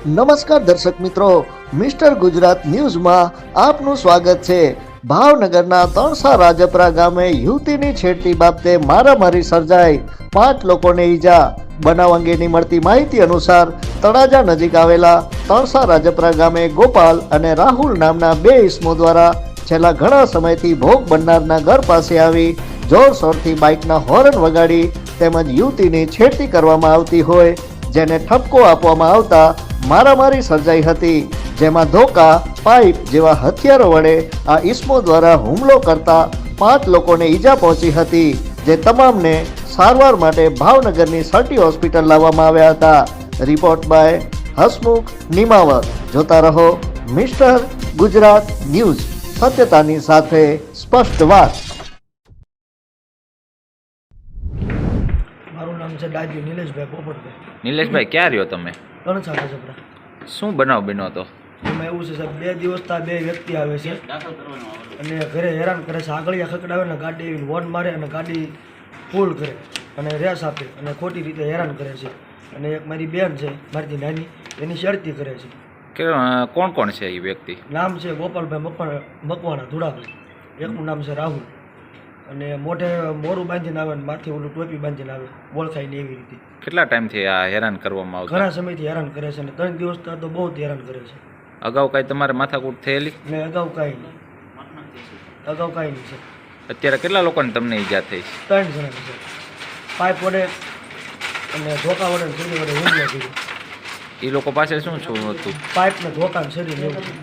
નમસ્કાર દર્શક મિત્રો, મિસ્ટર ગુજરાત ન્યૂઝમાં આપનું સ્વાગત છે। ભાવનગરના તણસા રાજપરા ગામે યુવતીની છેડતી બાબતે મારામારી સર્જાઈ, 5 લોકોને ઈજા। બનાવ અંગેની મળતી માહિતી અનુસાર તળાજા નજીક આવેલા તણસા રાજપરા ગામે ગોપાલ અને રાહુલ નામના 2 ઈસમો દ્વારા છેલ્લા ઘણા સમયથી ભોગ બનનારના ઘર પાસે આવી જોરશોરથી બાઇકના હોર્ન વગાડી તેમજ યુવતીની છેડતી કરવામાં આવતી હોય, જેને ઠપકો આપવામાં આવતા મારામારી સર્જાઈ હતી, જેમાં ધોકા, પાઇપ જેવા હથિયારો વડે આ ઈસમો દ્વારા હુમલો કરતા 5 લોકોને ઈજા પહોંચી હતી, જે તમામને સારવાર માટે ભાવનગરની સર્ટી હોસ્પિટલ લાવવામાં આવ્યા હતા। Report by Hasmukh Nimavat. જોતા રહો મિસ્ટર ગુજરાત ન્યૂઝ, સત્યતાની સાથે સ્પષ્ટ વાત। મારું નામ છે ડાજી નિલેશભાઈ પોપટભાઈ। નિલેશભાઈ, ક્યાં રહ્યો તમે? તણસા રાજપરા। શું બનાવ બન્યો હતો? એમાં એવું છે સાહેબ, 2 દિવસથી 2 વ્યક્તિ આવે છે અને ઘરે હેરાન કરે છે। આગળિયા ખકડાવે ને ગાડી એવી વોર્ન મારે અને ગાડી ફૂલ કરે અને રેસ આપે અને ખોટી રીતે હેરાન કરે છે। અને એક મારી બેન છે, મારી નાની, એની શેરતી કરે છે। કે કોણ કોણ છે એ વ્યક્તિ? નામ છે ગોપાલભાઈ મકવાણા ધુડાભાઈ, એકનું નામ છે રાહુલ, અને મોઢે મોરું બાંધીને આવે ને માથે ઓલું ટોપી બાંધીને આવે, ઓળખાય ને એવી રીતે। કેટલા ટાઈમથી આ હેરાન કરવામાં આવતું? ઘણા સમયથી હેરાન કરે છે અને 3 દિવસથી તો બહુ જ હેરાન કરે છે। અગાઉ કાંઈ તમારે માથાકૂટ થયેલી? ને અગાઉ કાંઈ નહીં, અગાઉ કાંઈ નહીં છે। અત્યારે કેટલા લોકોને તમને ઈજા થઈ? 3 જણા છે। પાઇપ વડે અને ધોકા વડે છરી વડે હુમલો કર્યો। એ લોકો પાસે શું શું હતું? પાઇપ ને ધોકા ને છરી ને એવું છે।